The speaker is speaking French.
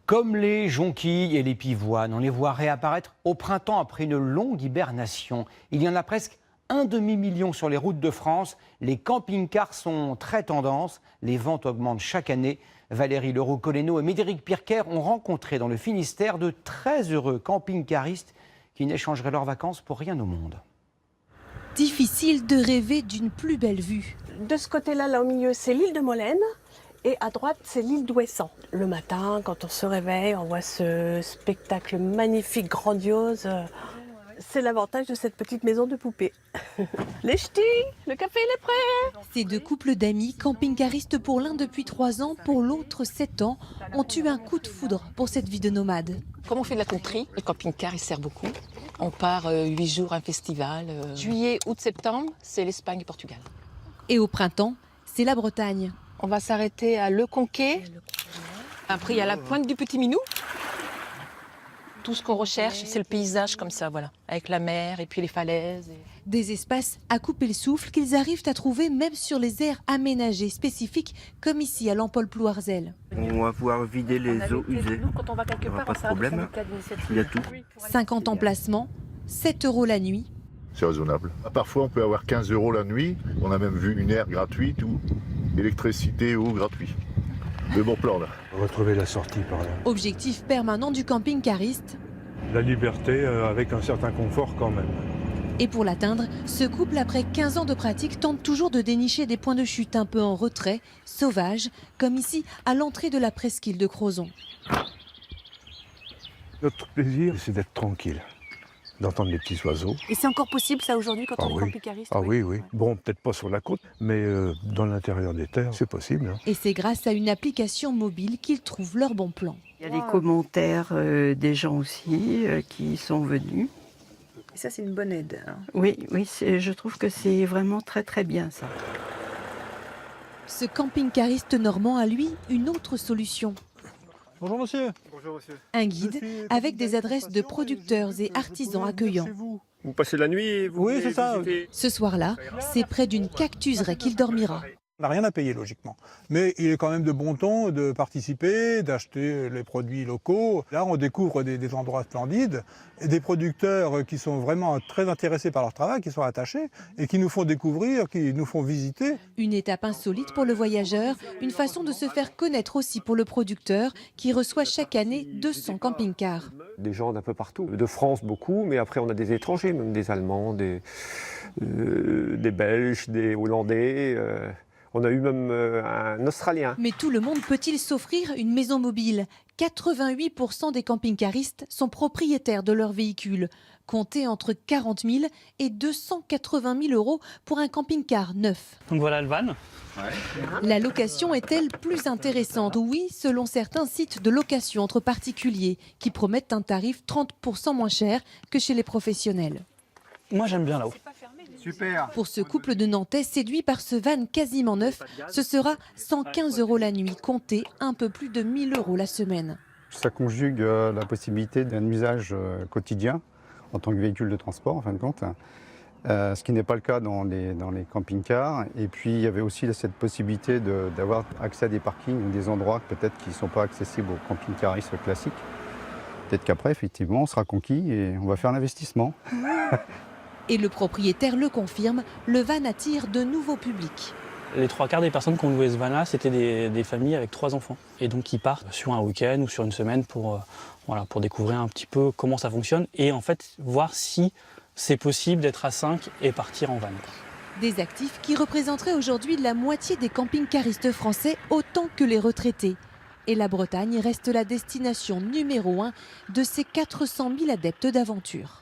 Comme les jonquilles et les pivoines, on les voit réapparaître au printemps après une longue hibernation. Il y en a presque un demi-million sur les routes de France. Les camping-cars sont très tendance. Les ventes augmentent chaque année. Valérie Leroux-Collenot et Médéric Pirker ont rencontré dans le Finistère de très heureux camping-caristes qui n'échangeraient leurs vacances pour rien au monde. Difficile de rêver d'une plus belle vue. De ce côté-là, là au milieu, c'est l'île de Molène. Et à droite, c'est l'île d'Ouessant. Le matin, quand on se réveille, on voit ce spectacle magnifique, grandiose. C'est l'avantage de cette petite maison de poupée. Les ch'tis, le café il est prêt. Ces deux couples d'amis, camping-caristes pour l'un depuis 3 ans, pour l'autre 7 ans, ont eu un coup de foudre pour cette vie de nomade. Comme on fait de la country, le camping-car il sert beaucoup. On part 8 jours à un festival. Juillet, août, septembre, c'est l'Espagne et Portugal. Et au printemps, c'est la Bretagne. On va s'arrêter à Le Conquet. Après, il y a la pointe du Petit Minou. Tout ce qu'on recherche, c'est le paysage comme ça, voilà, avec la mer et puis les falaises. Des espaces à couper le souffle qu'ils arrivent à trouver même sur les aires aménagées spécifiques, comme ici à l'Empole-Plouarzel. On va pouvoir vider les eaux usées. Quand on va quelque part, part, pas de problème. Il y a tout. 50 emplacements, 7 € la nuit. C'est raisonnable. Parfois, on peut avoir 15 € la nuit. On a même vu une aire gratuite ou électricité ou gratuit. De bon plan, là. Retrouver la sortie par là. Objectif permanent du camping-cariste. La liberté avec un certain confort quand même. Et pour l'atteindre, ce couple, après 15 ans de pratique, tente toujours de dénicher des points de chute un peu en retrait, sauvages, comme ici à l'entrée de la presqu'île de Crozon. Notre plaisir, c'est d'être tranquille, d'entendre les petits oiseaux. Et c'est encore possible ça aujourd'hui quand on est camping-cariste? Ah oui, oui. Bon, peut-être pas sur la côte, mais dans l'intérieur des terres, c'est possible. Hein. Et c'est grâce à une application mobile qu'ils trouvent leur bon plan. Il y a des commentaires des gens aussi qui sont venus. Et ça, c'est une bonne aide. Hein. Oui, je trouve que c'est vraiment très très bien ça. Ce camping-cariste normand a, lui, une autre solution. Bonjour monsieur. Bonjour monsieur. Un guide avec des adresses de producteurs et artisans accueillants. Vous passez la nuit et vous... Oui, c'est ça. Ce soir-là, c'est près d'une cactuseraie qu'il dormira. On n'a rien à payer logiquement, mais il est quand même de bon ton de participer, d'acheter les produits locaux. Là, on découvre des endroits splendides, et des producteurs qui sont vraiment très intéressés par leur travail, qui sont attachés et qui nous font découvrir, qui nous font visiter. Une étape insolite pour le voyageur, une façon de se faire connaître aussi pour le producteur qui reçoit chaque année 200 camping-cars. Des gens d'un peu partout, de France beaucoup, mais après on a des étrangers, même des Allemands, des Belges, des Hollandais. On a eu même un Australien. Mais tout le monde peut-il s'offrir une maison mobile? 88% des camping-caristes sont propriétaires de leur véhicule. Comptez entre 40 000 et 280 000 € pour un camping-car neuf. Donc voilà le van. La location est-elle plus intéressante? Oui, selon certains sites de location entre particuliers qui promettent un tarif 30% moins cher que chez les professionnels. Moi j'aime bien là-haut. Super. Pour ce couple de Nantais séduit par ce van quasiment neuf, ce sera 115 € la nuit, comptez un peu plus de 1 000 € la semaine. Ça conjugue la possibilité d'un usage quotidien en tant que véhicule de transport en fin de compte, ce qui n'est pas le cas dans les camping-cars. Et puis il y avait aussi cette possibilité d'avoir accès à des parkings ou des endroits peut-être qui ne sont pas accessibles aux camping-caristes classiques. Peut-être qu'après effectivement on sera conquis et on va faire l'investissement. Et le propriétaire le confirme, le van attire de nouveaux publics. Les 3/4 des personnes qui ont loué ce van-là, c'était des familles avec 3 enfants. Et donc ils partent sur un week-end ou sur une semaine pour découvrir un petit peu comment ça fonctionne et en fait voir si c'est possible d'être à 5 et partir en van. Des actifs qui représenteraient aujourd'hui la moitié des camping-caristes français autant que les retraités. Et la Bretagne reste la destination numéro 1 de ces 400 000 adeptes d'aventure.